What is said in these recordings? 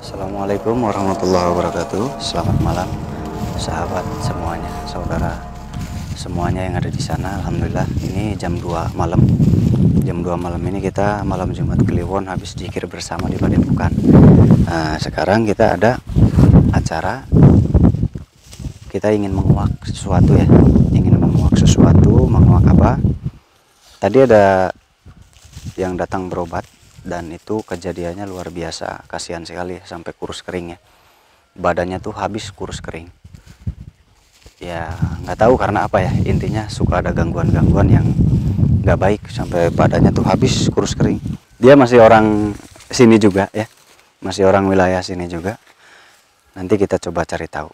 Assalamualaikum warahmatullahi wabarakatuh. Selamat malam sahabat semuanya, saudara semuanya yang ada di sana. Alhamdulillah ini jam 2 malam. Jam 2 malam ini kita malam Jumat Kliwon habis zikir bersama di Padepokan. Sekarang kita ada acara. Kita ingin menguak sesuatu ya. Ingin menguak sesuatu, menguak apa? Tadi ada yang datang berobat dan itu kejadiannya luar biasa, kasihan sekali ya, sampai kurus kering ya, badannya tuh habis kurus kering ya, nggak tahu karena apa ya, intinya suka ada gangguan-gangguan yang nggak baik sampai badannya tuh habis kurus kering. Dia masih orang sini juga ya, masih orang wilayah sini juga. Nanti kita coba cari tahu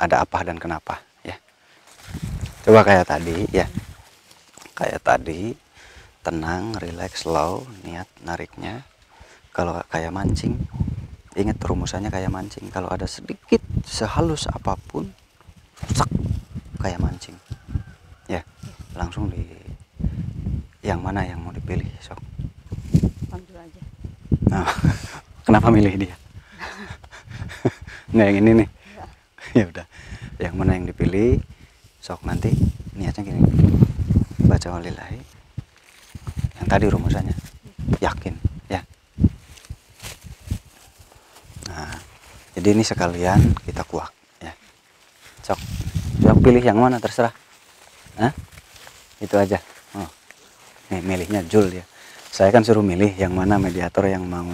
ada apa dan kenapa ya. Coba kayak tadi ya, kayak tadi, tenang, relax, slow, niat nariknya. Kalau kayak mancing, ingat rumusannya kayak mancing. Kalau ada sedikit sehalus apapun, sak, kayak mancing. Ya, langsung di yang mana yang mau dipilih, sok. Ambil aja. Nah, kenapa milih dia? Nggak yang ini nih. Ya udah, yang mana yang dipilih, sok. Nanti niatnya gini, baca walillahi. Yang tadi rumusannya yakin ya. Nah, jadi ini sekalian kita kuak ya. Sok pilih yang mana terserah. Itu aja. Oh, nih milihnya Jul ya. Saya kan suruh milih yang mana mediator yang mau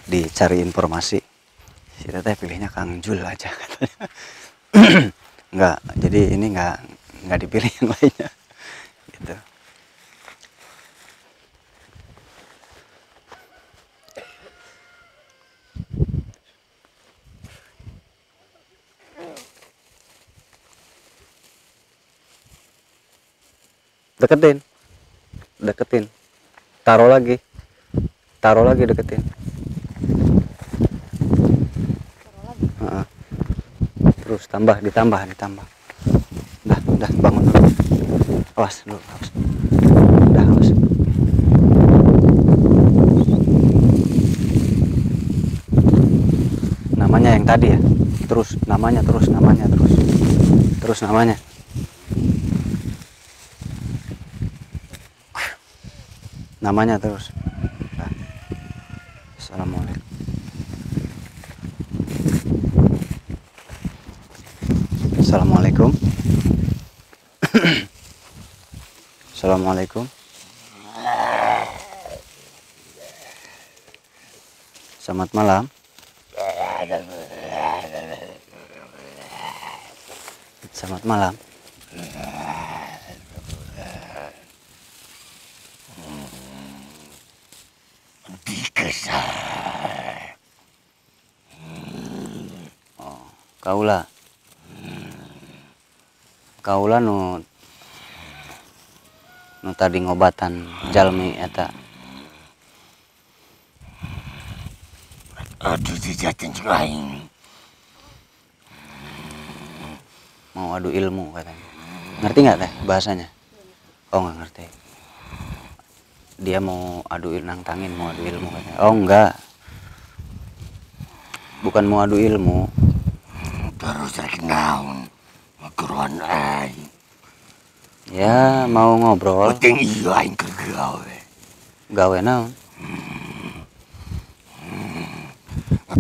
dicari informasi. Si teteh pilihnya Kang Jul aja katanya. Enggak, jadi ini enggak dipilih yang lainnya gitu. Deketin, taruh lagi, deketin. Terus ditambah. Udah bangun dulu. Awas dulu, awas. Udah, awas. Namanya yang tadi ya. Terus namanya. Namanya terus. Nah. Assalamualaikum. Assalamualaikum. Assalamualaikum. Selamat malam. Selamat malam. Kaula nu tadi ngobatan jalmi eta. Aduh dijatin lain. Mau adu ilmu katanya. Ngerti nggak teh bahasanya? Oh, nggak ngerti. Dia mau adu nantangin, mau adu ilmu katanya. Oh enggak, bukan mau adu ilmu. Terus rek naon keruan aing. Ya mau ngobrol. Penting iya aing keur gawe. Gawe naon?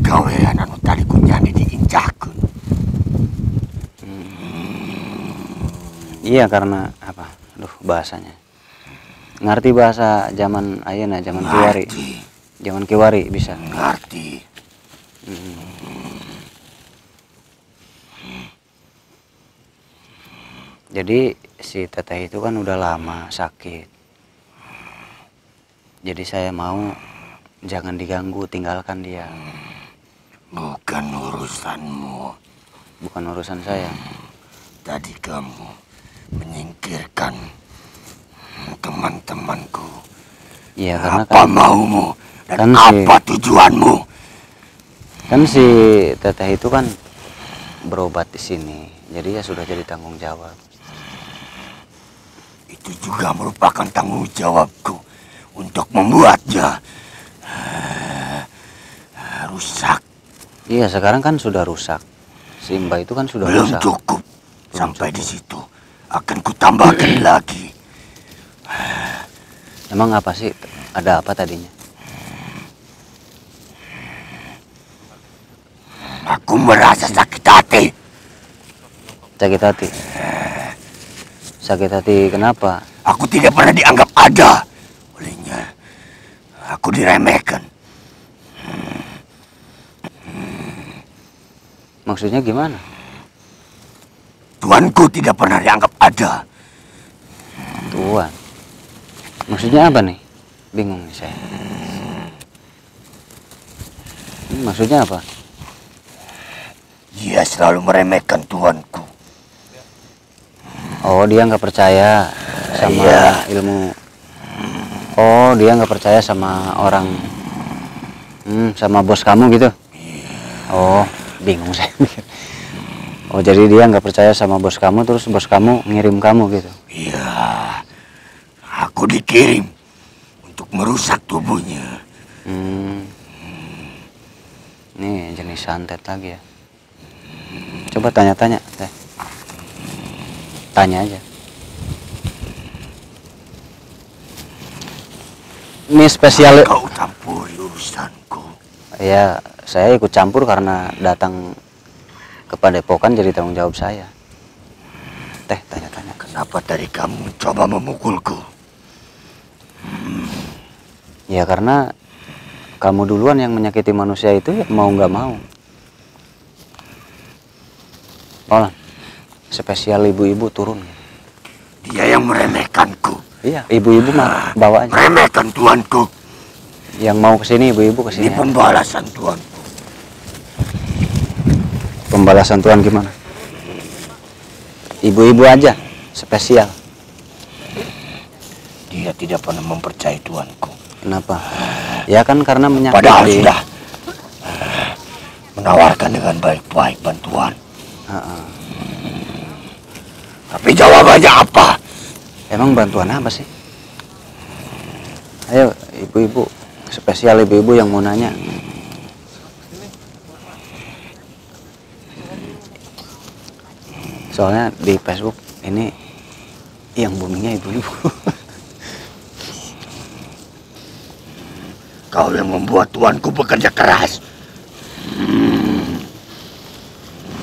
Gawean anu tadi kunyani diincakeun. Iya karena apa? Aduh bahasanya. Ngerti bahasa zaman ayeuna, zaman kiwari. Zaman kiwari bisa. Ngerti. Jadi si teteh itu kan udah lama sakit. Jadi saya mau jangan diganggu, tinggalkan dia. Bukan urusanmu. Bukan urusan saya. Tadi kamu menyingkirkan teman-temanku. Iya karena apa maumu dan kan apa tujuanmu? Kan si teteh itu kan berobat di sini. Jadi ya sudah jadi tanggung jawab. Itu juga merupakan tanggung jawabku untuk membuatnya rusak. Iya, sekarang kan sudah rusak. Si Mbah itu kan sudah Belum rusak. cukup. Belum Sampai cukup. di situ akan kutambahkan lagi. Emang apa sih? Ada apa tadinya? Aku merasa sakit hati. Sakit hati. Sakit hati kenapa? Aku tidak pernah dianggap ada olehnya. Aku diremehkan. Maksudnya gimana? Tuanku tidak pernah dianggap ada. Tuan. Maksudnya apa nih? Bingung nih saya. Maksudnya apa? Dia selalu meremehkan tuanku. Oh, dia nggak percaya sama Iya. ilmu. Oh, dia nggak percaya sama orang. Sama bos kamu gitu. Oh, bingung saya. Oh, jadi dia nggak percaya sama bos kamu, terus bos kamu ngirim kamu gitu. Iya. Aku dikirim untuk merusak tubuhnya. Ini jenis santet lagi ya. Coba tanya-tanya, teh. Tanya aja. Ini spesial. Kau campuri urusanku. Ya, saya ikut campur karena datang ke Padepokan jadi tanggung jawab saya. Teh, tanya-tanya. Kenapa tadi kamu coba memukulku? Ya karena kamu duluan yang menyakiti manusia itu ya, mau nggak mau. Oh, spesial ibu-ibu turun. Dia yang meremehkanku. Iya, ibu-ibu mah bawa aja. Meremehkan tuanku. Yang mau kesini ibu-ibu kesini. Ini pembalasan tuanku. Pembalasan Tuhan gimana? Ibu-ibu aja, spesial. Dia tidak pernah mempercayai tuanku. Kenapa? Ya kan karena menyakiti. Padahal sudah menawarkan dengan baik-baik bantuan. Tapi jawabannya apa? Emang bantuan apa sih? Ayo ibu-ibu, spesial ibu-ibu yang mau nanya. Soalnya di Facebook ini yang boomingnya ibu-ibu. Kau yang membuat tuanku bekerja keras.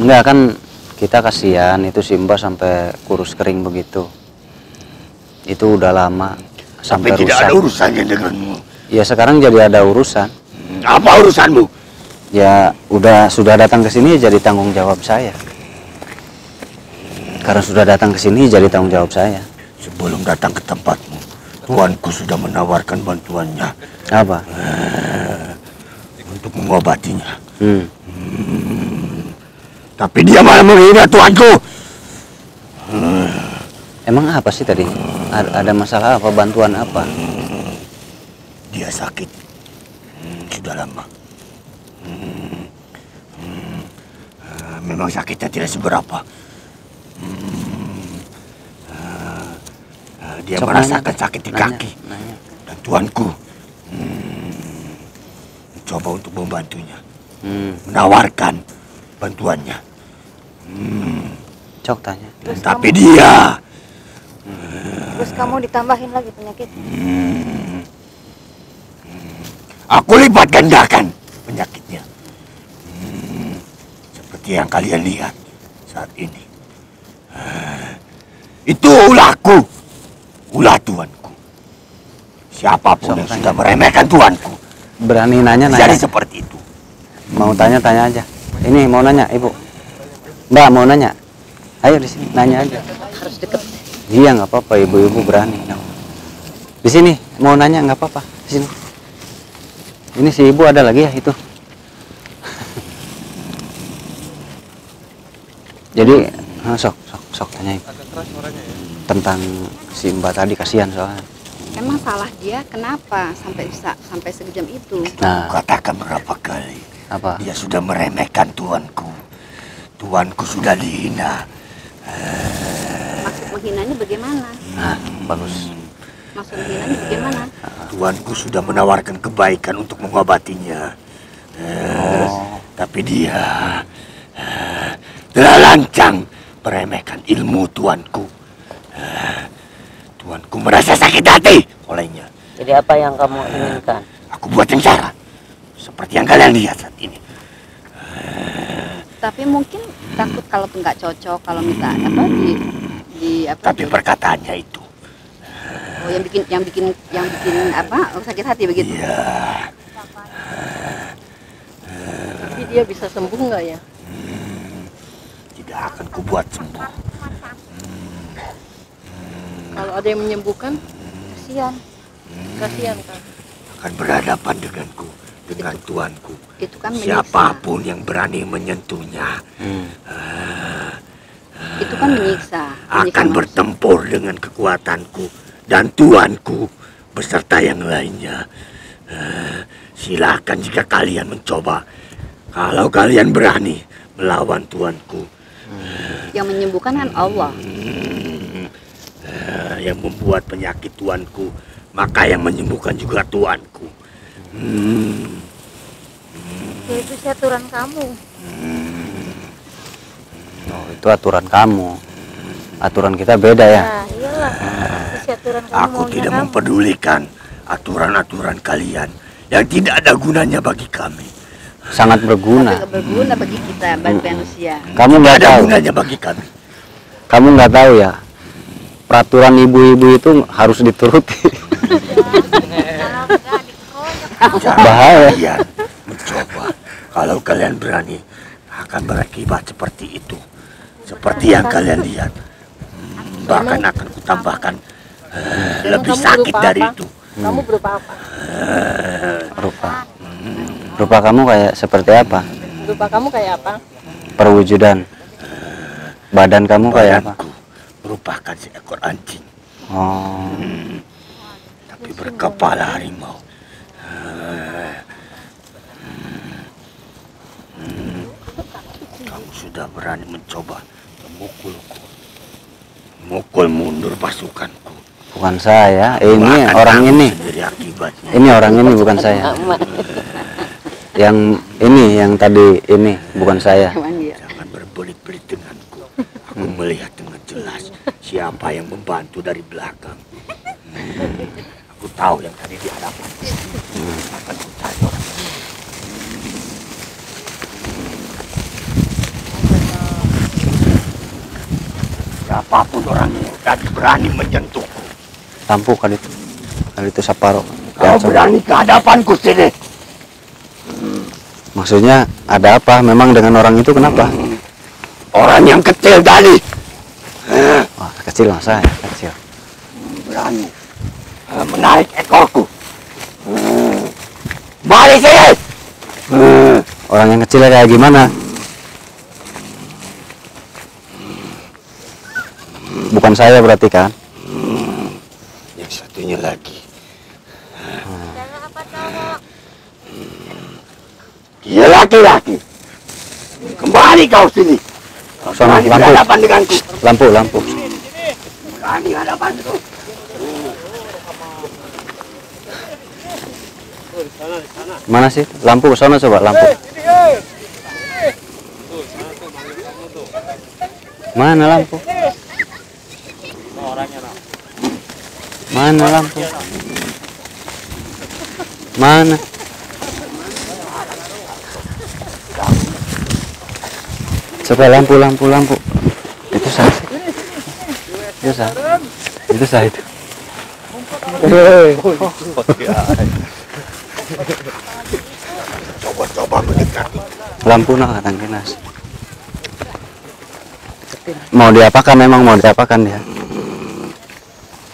Enggak kan, kita kasihan itu Simba sampai kurus kering begitu. Itu udah lama sampai Tapi tidak rusak. ada urusannya denganmu. Ya sekarang jadi ada urusan. Apa urusanmu? Ya sudah datang ke sini jadi tanggung jawab saya. Karena sudah datang ke sini jadi tanggung jawab saya. Sebelum datang ke tempatmu, tuanku sudah menawarkan bantuannya. Apa? Untuk mengobatinya. Tapi dia malah menghina tuanku. Emang apa sih tadi? Ada masalah apa? Bantuan apa? Dia sakit. Sudah lama. Memang sakitnya tidak seberapa. Dia Sok merasakan nanya, sakit di nanya, kaki. nanya. Dan tuanku mencoba untuk membantunya. Menawarkan bantuannya. Cok tanya. Tapi dia Terus kamu ditambahin lagi penyakit. aku lipat gandakan penyakitnya. Seperti yang kalian lihat saat ini. Itu ulahku. Ulah tuanku. Siapapun yang sudah meremehkan tuanku, Berani nanya jadi nanya. seperti itu. Mau tanya tanya aja. Ini mau nanya ibu. Mbak mau nanya. Ayo di sini nanya aja. Harus deket. Iya nggak apa-apa, ibu-ibu berani. Di sini mau nanya nggak apa-apa. Di sini. Ini si ibu ada lagi ya itu. Jadi sok tanyain tentang si Mbak tadi, kasihan soalnya. Emang salah dia kenapa sampai sekejam itu? Nah, Katakan berapa kali apa? dia sudah meremehkan tuanku. Tuanku sudah dihina. Maksud menghinanya bagaimana? Nah, bagus. Maksud menghinanya bagaimana? Tuanku sudah menawarkan kebaikan untuk mengobatinya. Tapi dia telah lancang meremehkan ilmu tuanku. Tuanku merasa sakit hati olehnya. Jadi apa yang kamu inginkan? Aku buat sengsara seperti yang kalian lihat saat ini. Tapi mungkin takut kalau nggak cocok, kalau minta apa di apa? Tapi perkataannya itu. Oh, yang bikin apa? Sakit hati begitu. Iya. Tapi dia bisa sembuh nggak ya? Tidak akan kubuat sembuh. Kalau ada yang menyembuhkan, Kasihan. kasihan kan? Akan berhadapan denganku, dengan tuanku. Itu kan menyiksa. Siapapun yang berani menyentuhnya Itu kan menyiksa. akan bertempur dengan kekuatanku dan tuanku beserta yang lainnya. Silakan jika kalian mencoba. Kalau kalian berani melawan tuanku. Yang menyembuhkan kan Allah. Yang membuat penyakit tuanku, maka yang menyembuhkan juga tuanku. Itu aturan kamu. Oh, itu aturan kamu. Aturan kita beda ya. Nah, iyalah. Itu aturan kamu. Aku tidak mempedulikan aturan-aturan kalian yang tidak ada gunanya bagi kami. Sangat berguna. Tapi berguna bagi kita, bagi manusia. Kamu nggak Ada tahu. gunanya bagi kami. Kamu nggak tahu ya. Peraturan ibu-ibu itu harus dituruti. Bahaya. Kalian mencoba. Kalau kalian berani, akan berakibat seperti itu. Seperti yang kalian lihat. Bahkan akan kutambahkan lebih kamu sakit berupa dari apa? itu. Kamu berupa apa? Rupa kamu kayak seperti apa? Berupa kamu kayak apa? Perwujudan. Badan kamu kayak apa? Badanku merupakan seekor anjing. Oh. Tapi berkepala harimau. Kamu sudah berani mencoba memukulku. Mukul mundur pasukanku. Bukan saya. Ini Bahkan orang kamu ini. sendiri akibatnya. Ini orang ini bukan saya. Yang ini yang tadi ini bukan saya. Cuman dia. Jangan berbelit-belit denganku. Aku melihat dengan jelas siapa yang membantu dari belakang. Aku tahu yang tadi di hadapan. Akan ku cari orang. Siapapun orangnya dan berani menyentuhku. Lampu kali itu. Kali itu Saparo. Kau berani ke hadapanku sini. Maksudnya ada apa? Memang dengan orang itu kenapa? Orang yang kecil tadi. Wah, kecil masa ya, kecil. Berani menarik ekorku. Balik sini. Orang yang kecil kayak gimana? Bukan saya berarti kan? Yang satunya lagi. Dia laki-laki. Kembali kau sini. Kau Sana, berani lampu. berhadapan denganku. Lampu. Berani hadapanku. Mana sih? Lampu sana coba lampu. Mana lampu? Mana lampu? Mana? Coba lampu. Itu saya. Itu saya itu. Coba-coba mendekati. Lampu nak kadang kenas. Mau diapakan memang mau diapakan dia?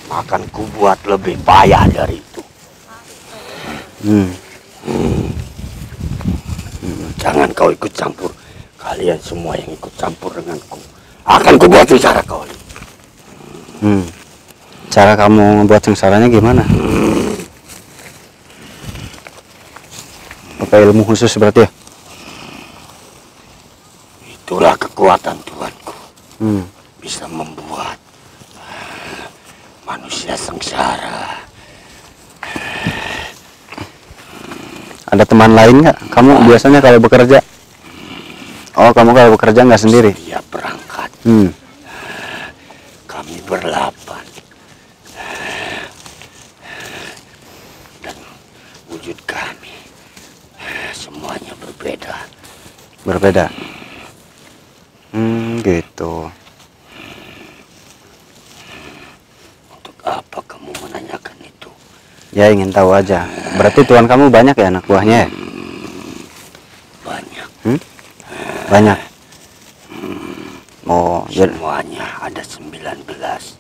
Akan ku buat lebih payah dari itu. Jangan kau ikut campur. Kalian semua yang ikut campur denganku akan ku buat sengsara kau. Cara kamu membuat sengsaranya gimana? Pakai ilmu khusus berarti ya? Itulah kekuatan Tuhanku. Hmm. Bisa membuat manusia sengsara. Ada teman lain nggak? Kamu biasanya kalau bekerja Oh, kamu kalau bekerja nggak sendiri? Dia berangkat. Hmm. Kami berlapan. Dan wujud kami semuanya berbeda. Berbeda. Gitu. Untuk apa kamu menanyakan itu? Ya ingin tahu aja. Berarti tuan kamu banyak ya anak buahnya ya? Banyak. Banyak. Oh, jadi Semuanya ada 19.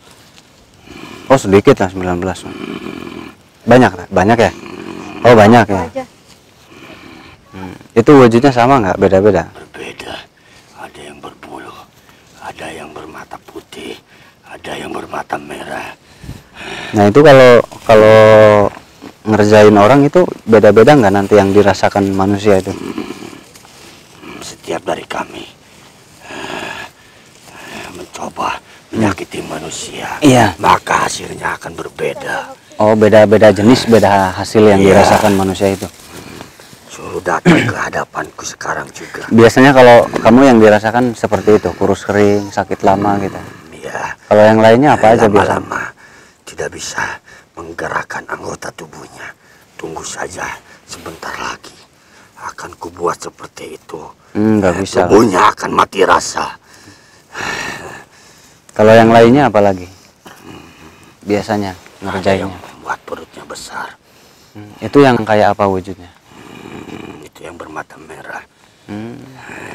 oh sedikit lah 19. Banyak, banyak ya? Oh banyak ya. Aja. Itu wujudnya sama nggak? Beda-beda. Berbeda. Ada yang berbulu, ada yang bermata putih, ada yang bermata merah. Nah itu kalau ngerjain orang itu beda-beda nggak nanti yang dirasakan manusia itu? Setiap dari kami mencoba menyakiti manusia, Iya. maka hasilnya akan berbeda. Oh beda-beda jenis, beda hasil yang Iya. dirasakan manusia itu. Suruh datang ke hadapanku sekarang juga. Biasanya kalau kamu yang dirasakan seperti itu, kurus kering, sakit lama gitu. Ya, Kalau yang lainnya apa aja biasanya? lama-lama tidak bisa menggerakkan anggota tubuhnya. Tunggu saja, sebentar lagi akan kubuat seperti itu. Nggak bisa. Tubuhnya akan mati rasa. Kalau yang lainnya apa lagi? Biasanya Ada yang ngerjainnya. membuat perutnya besar. Itu yang kayak apa wujudnya? Itu yang bermata merah.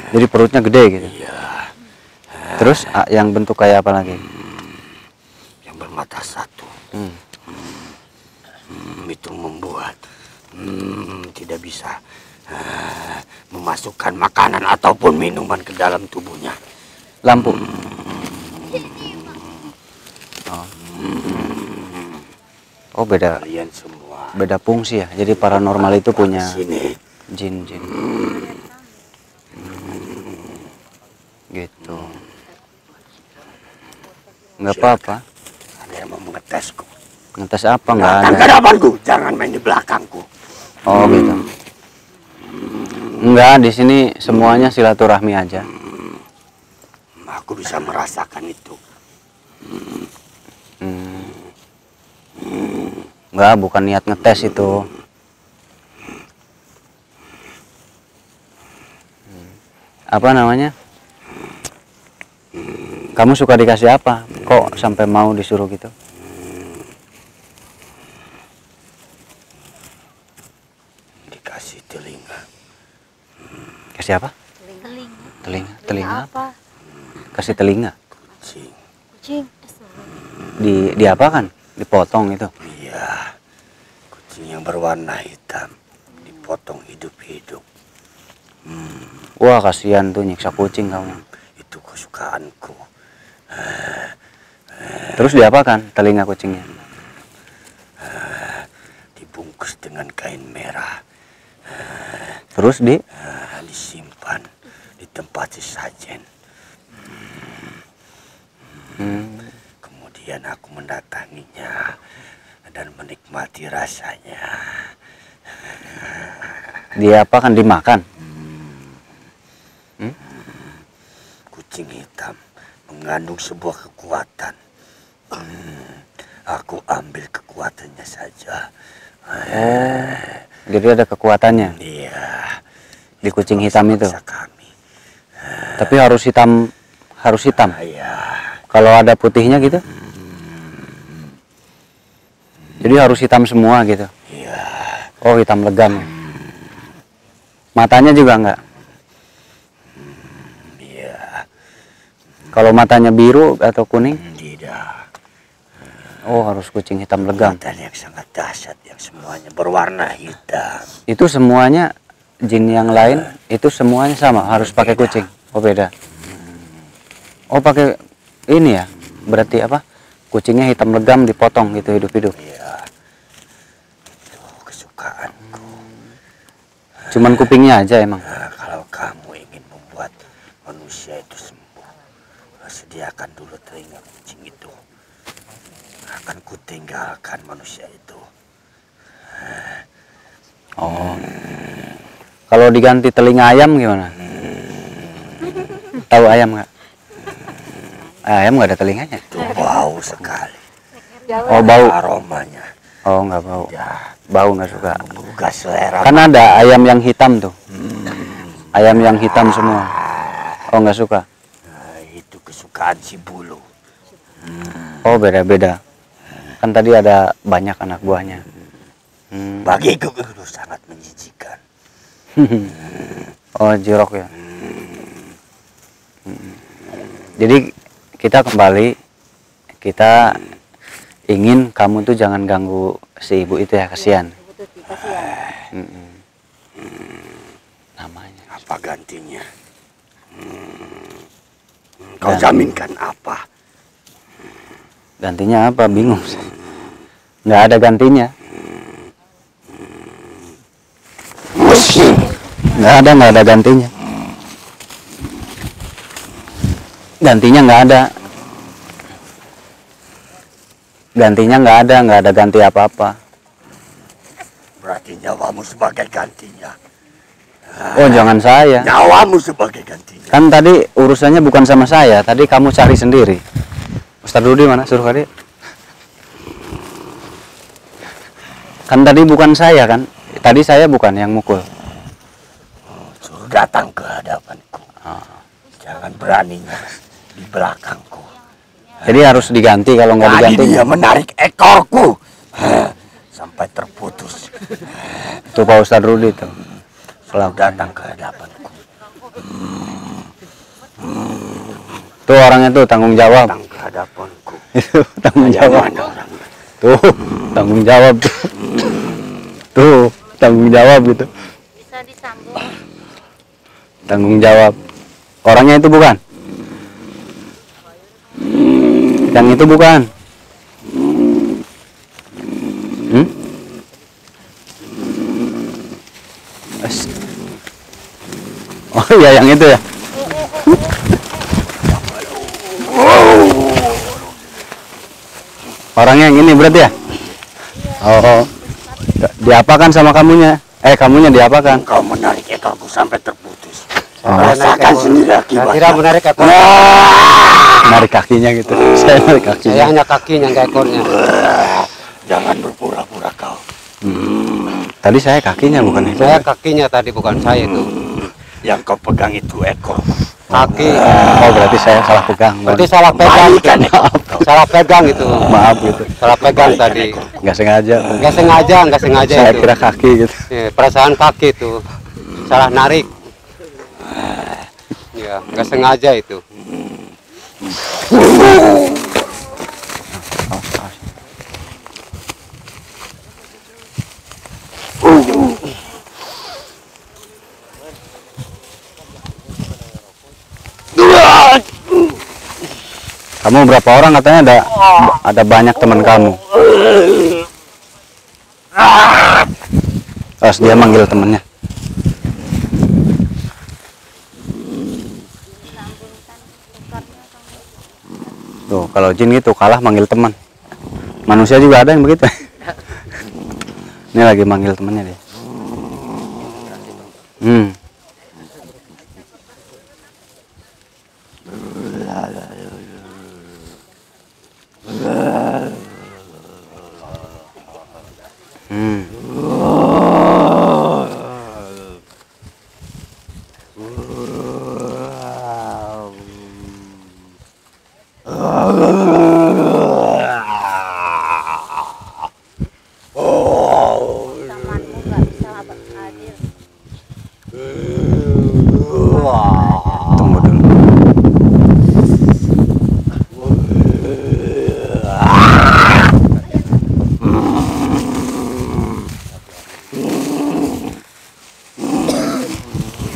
Jadi perutnya gede gitu. Iya, Terus yang bentuk kayak apa lagi? yang bermata satu. Itu membuat tidak bisa memasukkan makanan ataupun minuman ke dalam tubuhnya. Lampu. Oh beda Kalian semua beda fungsi ya. Jadi paranormal itu punya sini. jin-jin. Gitu. Nggak apa-apa. Ada yang mau mengetesku. Ngetes apa? Nggak Datang ada. ke hadapanku, jangan main di belakangku. Oh gitu. Enggak, di sini semuanya silaturahmi aja. Aku bisa merasakan itu. Enggak, bukan niat ngetes itu. Apa namanya? Kamu suka dikasih apa? Kok sampai mau disuruh gitu? Dikasih telinga. Kasih apa? Telinga. Telinga apa? Apa? Kasih telinga. Kucing. Kucing. Di apa kan? Dipotong itu. Iya. Kucing yang berwarna hitam. Dipotong hidup-hidup. Wah, kasihan tuh nyiksa kucing kamu. Itu kesukaanku. Terus diapakan telinga kucingnya? Dibungkus dengan kain merah. Terus Disimpan di tempat sesajen. Kemudian aku mendatanginya dan menikmati rasanya. diapakan dimakan? Kucing hitam mengandung sebuah kekuatan. Aku ambil kekuatannya saja. Jadi ada kekuatannya Iya. di kucing hitam itu. Paksa kami. Tapi harus hitam, harus hitam. Iya. Kalau ada putihnya gitu? Jadi harus hitam semua gitu. Iya. Oh, hitam legam ya. Matanya juga enggak? Iya. Kalau matanya biru atau kuning? Tidak. Oh, harus kucing hitam legam. Kekuatan yang sangat dahsyat yang semuanya berwarna hitam. Itu semuanya jin yang lain itu semuanya sama, harus pakai kucing. Oh, beda. Oh, pakai ini ya. Berarti apa? Kucingnya hitam legam dipotong gitu hidup-hidup. Iya. Itu kesukaanku. Cuman kupingnya aja emang. Nah, kalau kamu ingin membuat manusia itu sembuh, sediakan dulu telinga kucing itu. Akan kutinggalkan manusia itu. Oh. Kalau diganti telinga ayam gimana? Tahu ayam nggak? Ayam nggak ada telinganya. Itu bau sekali. Oh bau. Aromanya. Oh nggak bau. Ya, Bau nggak suka. menggugah selera. Kan ada ayam yang hitam tuh. Ayam yang hitam semua. Oh nggak suka. Nah, itu kesukaan si Bulu. Oh beda-beda. Kan tadi ada banyak anak buahnya. Bagiku itu sangat menjijikan. Oh jirok ya. Jadi kita kembali, kita ingin kamu tuh jangan ganggu si ibu itu ya, kasihan. Namanya. Apa gantinya? Kau jaminkan apa? Gantinya apa? Bingung. Nggak ada gantinya. Nggak ada gantinya. Gantinya nggak ada. Gantinya nggak ada ganti apa-apa. Berarti nyawamu sebagai gantinya. Oh jangan saya. Nyawamu sebagai gantinya. Kan tadi urusannya bukan sama saya. Tadi kamu cari sendiri. Ustaz Rudi mana? Suruh adik. Kan tadi bukan saya kan. Tadi saya bukan yang mukul. Suruh datang ke hadapanku. Jangan beraninya di belakangku. Jadi harus diganti, kalau nggak Tadi diganti. dia menarik ekorku sampai terputus. Tuh Pak Ustadz Rudi tuh. Suruh datang ke hadapanku. Tuh orangnya tuh tanggung jawab. Datang ke hadapanku. Itu tanggung Yang jawab. mana orangnya? Tuh tanggung jawab tuh. Tuh tanggung jawab gitu. Bisa disambung. Tanggung jawab. Orangnya itu bukan. Yang itu bukan. Oh iya yang itu ya. Orangnya yang ini berarti ya? Oh. Diapakan sama kamunya? Kamunya diapakan? Kau menarik ekorku sampai terputus. Rasakan sendiri Saya akibatnya. kira menarik ekor. Narik kakinya gitu. Saya narik kakinya. Saya hanya kakinya, nggak ekornya. Jangan berpura-pura kau. Tadi saya kakinya bukan itu. Saya kakinya tadi, bukan saya itu. Yang kau pegang itu ekor. Kaki. Oh berarti saya salah pegang. Berarti salah pegang. Balikan Itu. ekor. Salah pegang itu. Maaf gitu. Salah pegang tadi. Nggak sengaja. Nggak sengaja Saya itu. kira kaki gitu. Perasaan kaki itu. Salah narik. Ya, nggak sengaja itu. Kamu berapa orang katanya ada banyak teman kamu. Terus dia manggil temennya. Tuh kalau jin gitu kalah manggil teman. Manusia juga ada yang begitu. Ini lagi manggil temannya dia. Tamanmu nggak bisa adil. Tunggu dulu.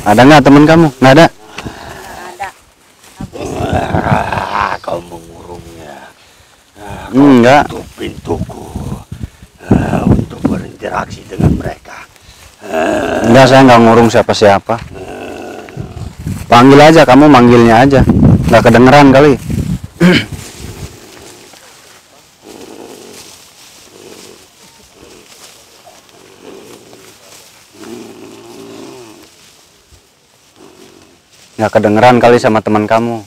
Ada nggak teman kamu? Nggak ada. Ada. Habis. Kau mengurungnya. Enggak. Tutup pintuku untuk berinteraksi dengan mereka. Enggak, saya nggak ngurung siapa-siapa. Panggil aja, kamu manggilnya aja. Nggak kedengeran kali. Nggak kedengeran kali sama teman kamu.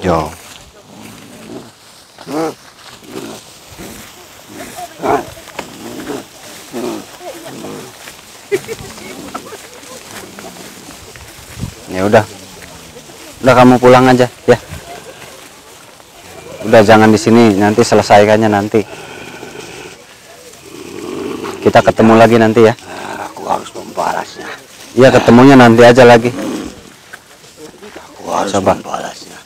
Yo. Ya udah kamu pulang aja ya. Udah jangan di sini, nanti selesaikannya nanti. Kita ketemu lagi nanti ya. Aku harus membalasnya. Iya ketemunya nanti aja lagi. Aku harus Coba. membalasnya.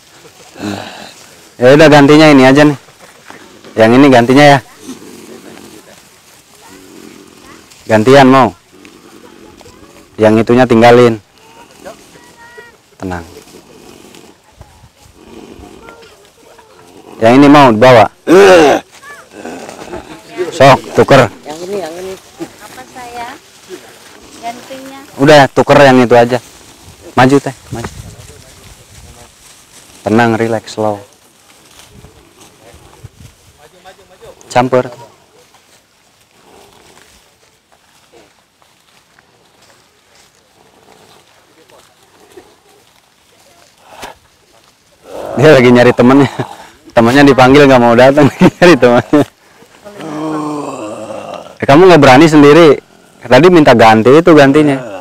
Ya udah gantinya ini aja nih. Yang ini gantinya ya. Gantian mau. Yang itunya tinggalin. Tenang. Yang ini mau dibawa. Sok tuker. Yang ini. Apa saya? Gantinya. Udah tuker yang itu aja. Maju teh, maju. Tenang, relax, slow. Campur. Dia lagi nyari temennya. Temannya dipanggil nggak mau datang, nyari temannya. Kamu nggak berani sendiri. Tadi minta ganti itu gantinya.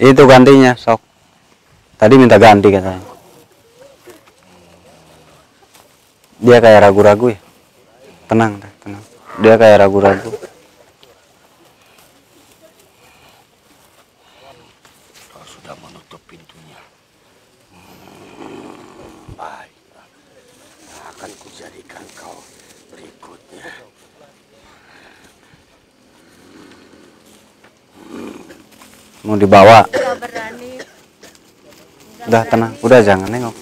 Itu gantinya, sok. Tadi minta ganti katanya. Dia kayak ragu-ragu ya. Tenang, tenang. Dia kayak ragu-ragu. Kau sudah menutup pintunya. Baik. Akan kujadikan kau berikutnya. Mau dibawa. Nggak berani. Udah tenang, udah jangan nengok.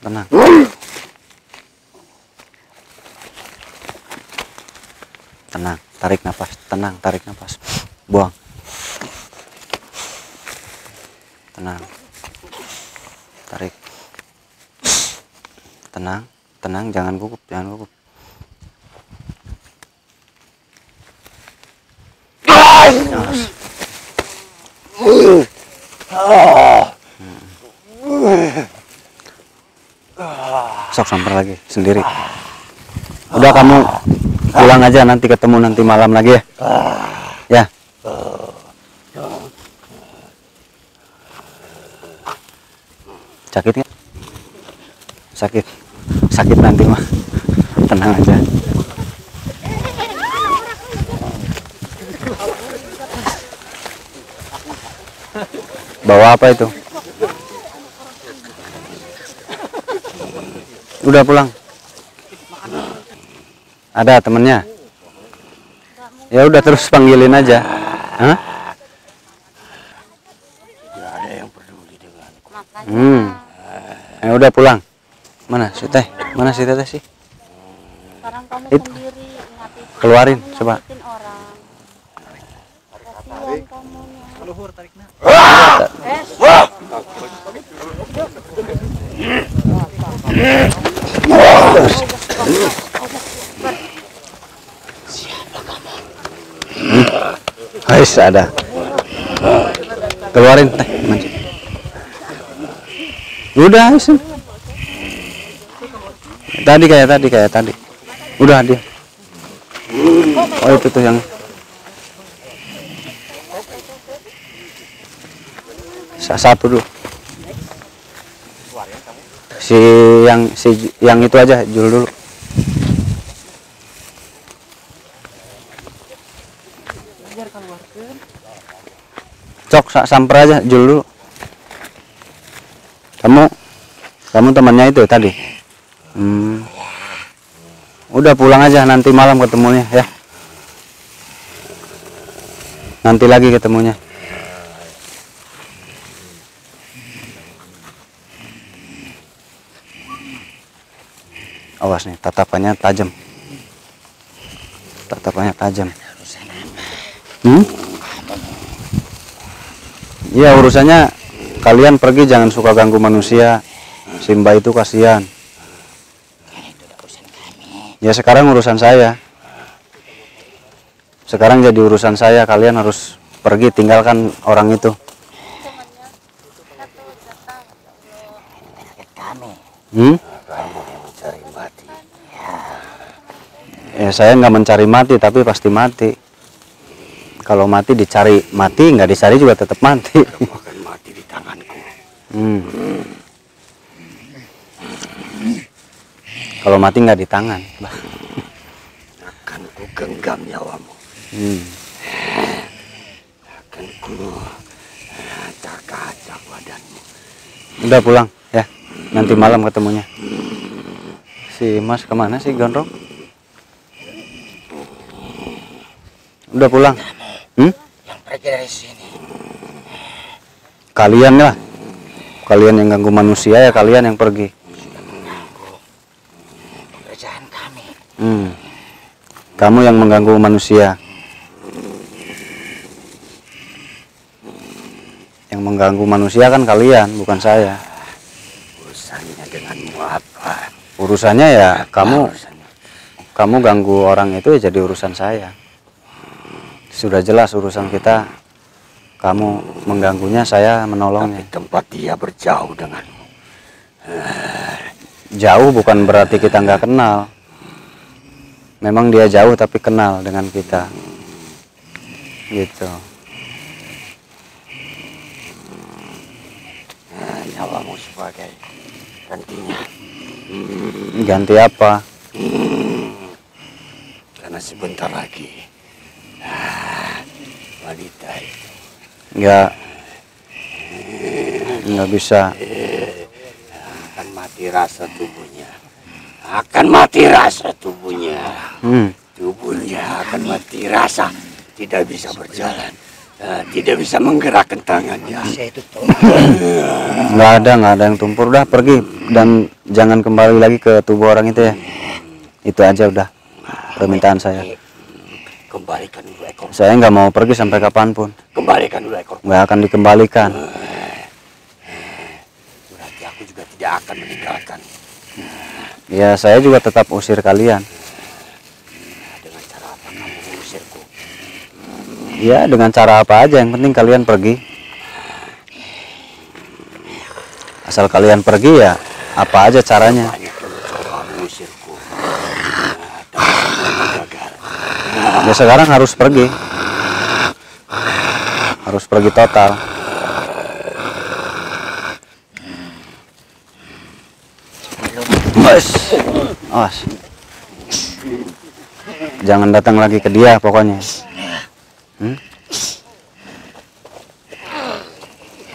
Tenang. Tenang, tarik nafas, tenang, tarik nafas. Buang. Tenang. Tarik. Tenang, tenang, jangan gugup, jangan gugup. Sok samper lagi sendiri. Udah kamu pulang aja, nanti ketemu nanti malam lagi ya. Ya. Sakit nggak? Sakit. Sakit nanti mah. Tenang aja. Bawa apa itu? Udah pulang. Ada temennya? Ya udah terus panggilin aja. Hah? Tidak ada yang peduli denganku. Makanya Ya udah pulang. Mana si teh? Mana si teteh sih? sekarang kamu Itu. sendiri ingatin. Keluarin, Kamu coba. nyakitin orang. Kasihan kamunya. Guys, ada. Keluarin teh. Maju. Udah sih. Tadi kayak tadi. Udah dia. Oh itu tuh yang. Satu dulu. Si yang itu aja Jul dulu. Cok samper aja Jul dulu. Kamu temannya itu tadi. Udah pulang aja, nanti malam ketemunya ya. Nanti lagi ketemunya. Awas nih, tatapannya tajam. Tatapannya tajam. Iya, urusannya kalian pergi, jangan suka ganggu manusia. Simba itu kasihan. Ya sekarang urusan saya. Sekarang jadi urusan saya, kalian harus pergi, tinggalkan orang itu. Ya saya nggak mencari mati, tapi pasti mati. Kalau mati dicari mati, nggak dicari juga tetap mati. Kamu akan mati di tanganku. Kalau mati nggak di tangan. Akan ku genggam nyawamu. Akan ku acak-acak badanmu. Udah pulang ya, nanti malam ketemunya. Si Mas kemana sih, Gondrong? Udah pulang. Yang pergi dari sini. Kalian lah, kalian yang ganggu manusia ya, kalian yang pergi. Pekerjaan kami. Kamu yang mengganggu manusia. Yang mengganggu manusia kan kalian, bukan saya. Urusannya denganmu apa? Urusannya ya kamu ganggu orang itu ya jadi urusan saya. Sudah jelas urusan kita. Kamu mengganggunya, saya menolongnya. Tapi tempat dia berjauh denganmu. Jauh bukan berarti kita nggak kenal. Memang dia jauh tapi kenal dengan kita. Gitu. Nyawamu sebagai gantinya. Ganti apa? Karena sebentar lagi wanita itu nggak bisa. akan mati rasa tubuhnya. Akan mati rasa tubuhnya. Tubuhnya akan mati rasa. Tidak bisa berjalan. Tidak bisa menggerakkan tangannya. Nggak ada yang tumpur. Udah pergi dan jangan kembali lagi ke tubuh orang itu ya. Itu aja udah permintaan saya. Kembalikan dulu ekor. Saya nggak mau pergi sampai kapanpun. Kembalikan dulu ekor. Nggak akan dikembalikan. Berarti aku juga tidak akan meninggalkan. Ya saya juga tetap usir kalian. Dengan cara apa kamu mengusirku? Ya dengan cara apa aja, yang penting kalian pergi. Asal kalian pergi ya apa aja caranya. Banyak yang mencoba mengusirku. Tapi gagal. Ya sekarang harus pergi. Harus pergi total. Awas. Jangan datang lagi ke dia pokoknya.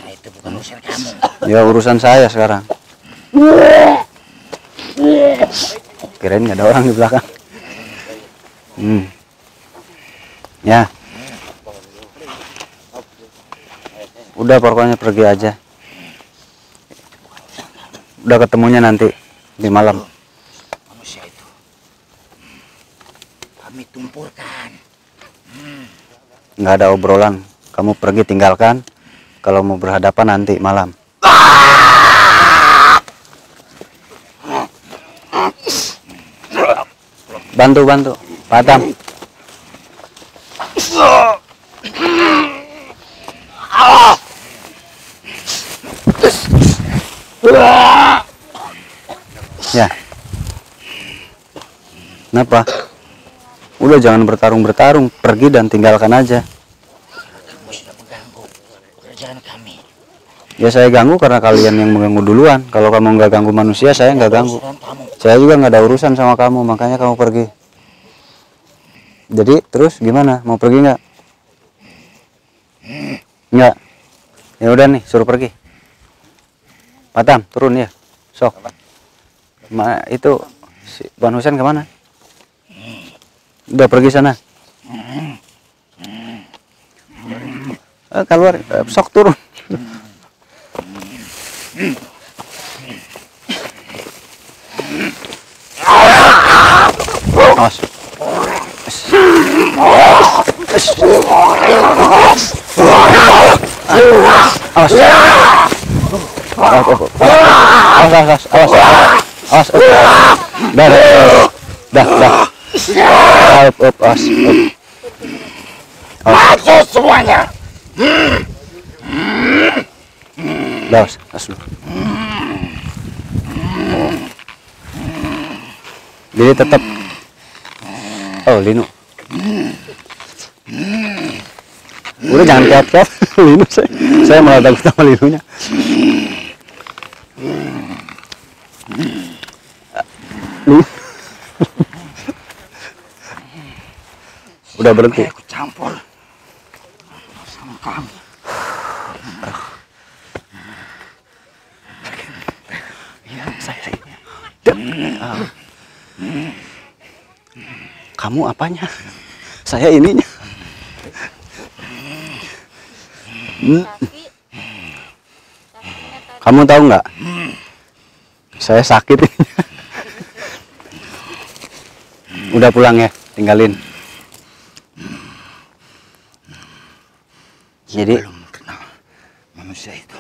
Itu bukan urusan kamu. Ya urusan saya sekarang. Kirain nggak ada orang di belakang. Ya. Udah pokoknya pergi aja. Udah ketemunya nanti di malam. Manusia itu kami tumpulkan. Nggak ada obrolan. Kamu pergi tinggalkan. Kalau mau berhadapan nanti malam. Bantu. Padam. Ya. Kenapa? Udah jangan bertarung, pergi dan tinggalkan aja. Kamu sudah mengganggu pekerjaan kami. Ya saya ganggu karena kalian yang mengganggu duluan. Kalau kamu nggak ganggu manusia, saya nggak ganggu. Saya juga nggak ada urusan sama kamu, makanya kamu pergi. Jadi terus gimana? Mau pergi nggak? Nggak. Ya udah nih, suruh pergi. Patam, turun ya. Sok. Itu si Bang Husain kemana? Udah pergi sana. Keluar, sok turun. Awas. Awas. Awas. Dah. Awas. Masuk semuanya. Awas. Jadi tetap. Oh, Lino. Udah jangan keat-keat. Lino saya malah takut sama Linonya. Udah berhenti. Aku campur sama kamu. Ya, saya. Kamu apanya? Saya ininya. Kamu tahu nggak? Saya sakit. Udah pulang ya, tinggalin. Jadi Belum kenal manusia itu.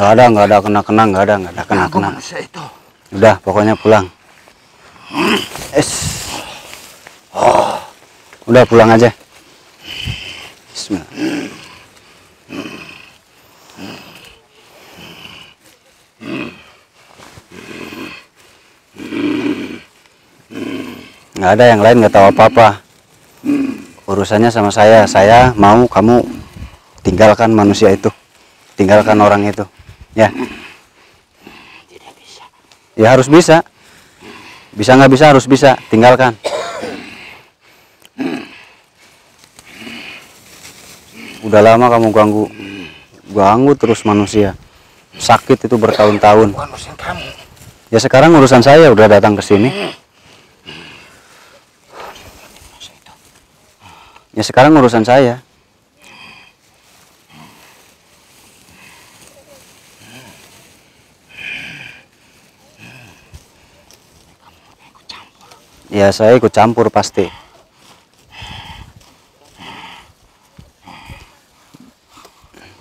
nggak ada kena-kena, nggak ada kena-kena. Manusia itu. Udah, pokoknya pulang. Udah pulang aja. Bismillah. Nggak ada yang lain, nggak tahu apa-apa. Urusannya sama saya. Saya mau kamu tinggalkan manusia itu, tinggalkan orang itu, ya. Tidak bisa. Ya harus bisa. Bisa nggak bisa, harus bisa. Tinggalkan. Udah lama kamu ganggu terus manusia. Sakit itu bertahun-tahun. Bukan urusan kamu. Ya sekarang urusan saya, udah datang ke sini. Ya sekarang urusan saya. Ya saya ikut campur pasti.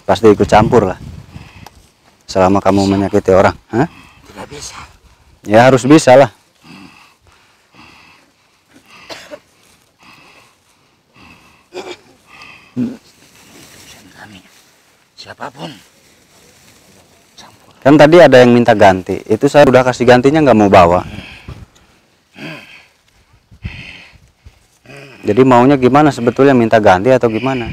Pasti ikut campur lah. Selama kamu menyakiti orang, hah? Tidak bisa. Ya harus bisa lah. Urusan kami. Siapapun. Campur. Kan tadi ada yang minta ganti. Itu saya udah kasih gantinya, nggak mau bawa. Jadi maunya gimana sebetulnya, minta ganti atau gimana?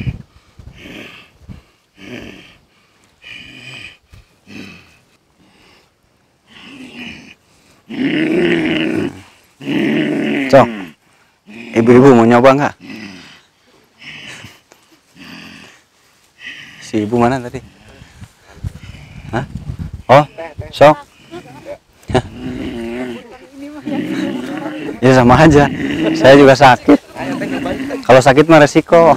Cok, ibu-ibu mau nyoba nggak? Si ibu mana tadi? Hah? Oh, sok. Ya sama aja. Saya juga sakit. Kalau sakit mah resiko.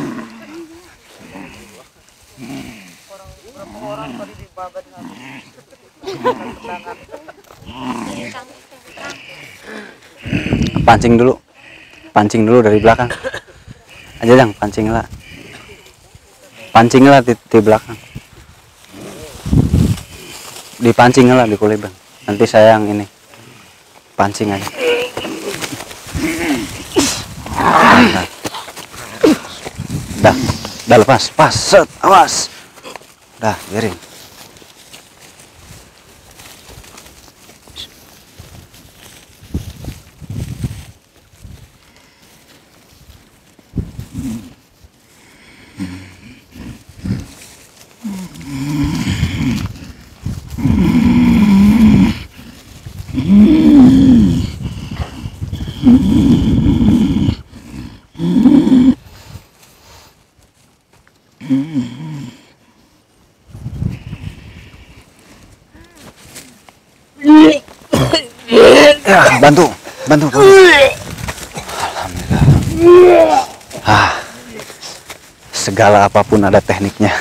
Pancing dulu dari belakang. Aja Jang, pancing lah di belakang. Dipancing lah di kulit Bang. Nanti saya yang ini pancing aja. Dah lepas, set, awas. Dah, biarin. Ya, bantu. Alhamdulillah. Segala apapun ada tekniknya.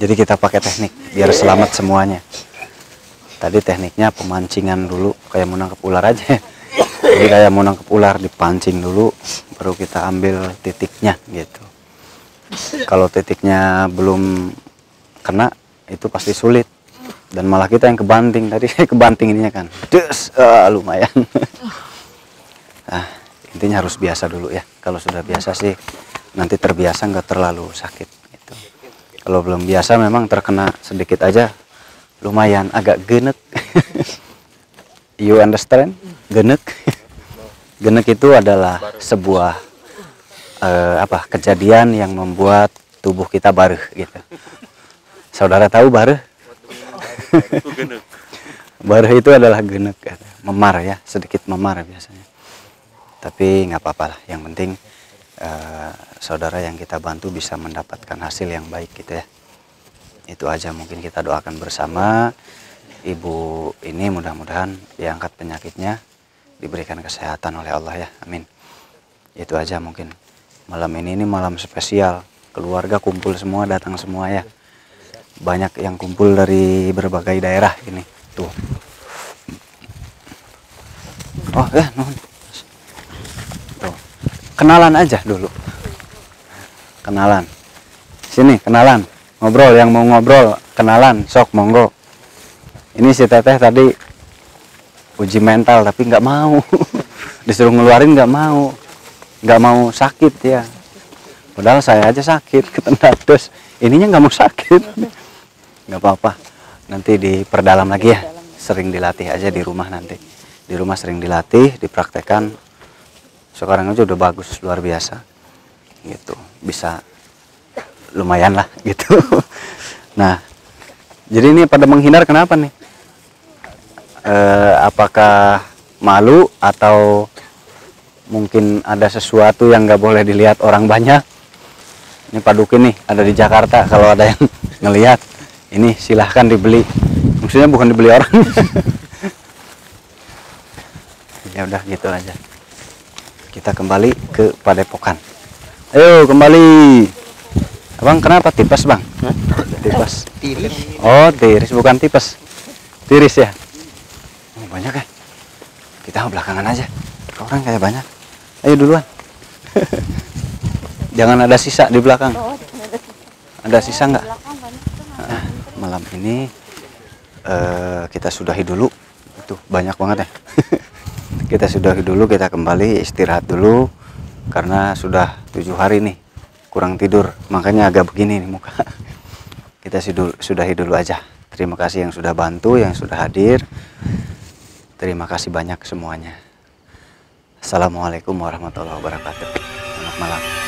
Jadi kita pakai teknik biar selamat semuanya. Tadi tekniknya pemancingan dulu, kayak mau nangkep ular aja. Jadi kayak mau nangkep ular, dipancing dulu, baru kita ambil titiknya gitu. Kalau titiknya belum kena, itu pasti sulit. Dan malah kita yang kebanting. Tadi saya kebanting ininya kan. Lumayan. Intinya harus biasa dulu ya. Kalau sudah biasa sih, nanti terbiasa nggak terlalu sakit gitu. Kalau belum biasa memang terkena sedikit aja lumayan agak genek. You understand? Genek. Genek itu adalah sebuah kejadian yang membuat tubuh kita baruh gitu. Saudara tahu baruh? Baruh itu adalah genek, memar ya, sedikit memar biasanya. Tapi nggak apa-apa lah, yang penting saudara yang kita bantu bisa mendapatkan hasil yang baik gitu ya. Itu aja, mungkin kita doakan bersama ibu ini, mudah-mudahan diangkat penyakitnya, diberikan kesehatan oleh Allah ya, amin. Itu aja mungkin. Malam ini malam spesial, keluarga kumpul semua, datang semua ya. Banyak yang kumpul dari berbagai daerah ini tuh. Oh ya, nuhun. Tuh. Kenalan aja dulu. Kenalan. Sini, kenalan. Ngobrol, yang mau ngobrol, kenalan, sok monggo. Ini si Teteh tadi uji mental tapi nggak mau. Disuruh ngeluarin nggak mau. Nggak mau sakit ya. Padahal saya aja sakit, ketendang terus. Ininya nggak mau sakit. Nggak apa-apa. Nanti diperdalam lagi ya. Sering dilatih aja di rumah nanti. Di rumah sering dilatih, dipraktekkan. Sekarang aja udah bagus, luar biasa. Gitu. Bisa lumayan lah gitu. Nah, jadi ini pada menghindar kenapa nih? Apakah malu atau mungkin ada sesuatu yang nggak boleh dilihat orang banyak? Ini Pak Duki nih ada di Jakarta, kalau ada yang ngelihat ini silahkan dibeli. Maksudnya bukan dibeli orang. Ya udah gitu aja. Kita kembali ke Padepokan. Ayo kembali. Abang kenapa tipes bang? Tipes. Tiris. Oh tiris, bukan tipes. Tiris ya. Oh, banyak ya. Kita belakangan aja. Orang kayak banyak. Ayo duluan. Jangan ada sisa di belakang. Ada sisa nggak? Malam ini kita sudahi dulu. Itu banyak banget ya. Kita sudahi dulu, kita kembali istirahat dulu karena sudah 7 hari nih kurang tidur, makanya agak begini nih muka. Kita sudahi dulu aja. Terima kasih yang sudah bantu, yang sudah hadir. Terima kasih banyak semuanya. Assalamualaikum warahmatullahi wabarakatuh. Selamat malam.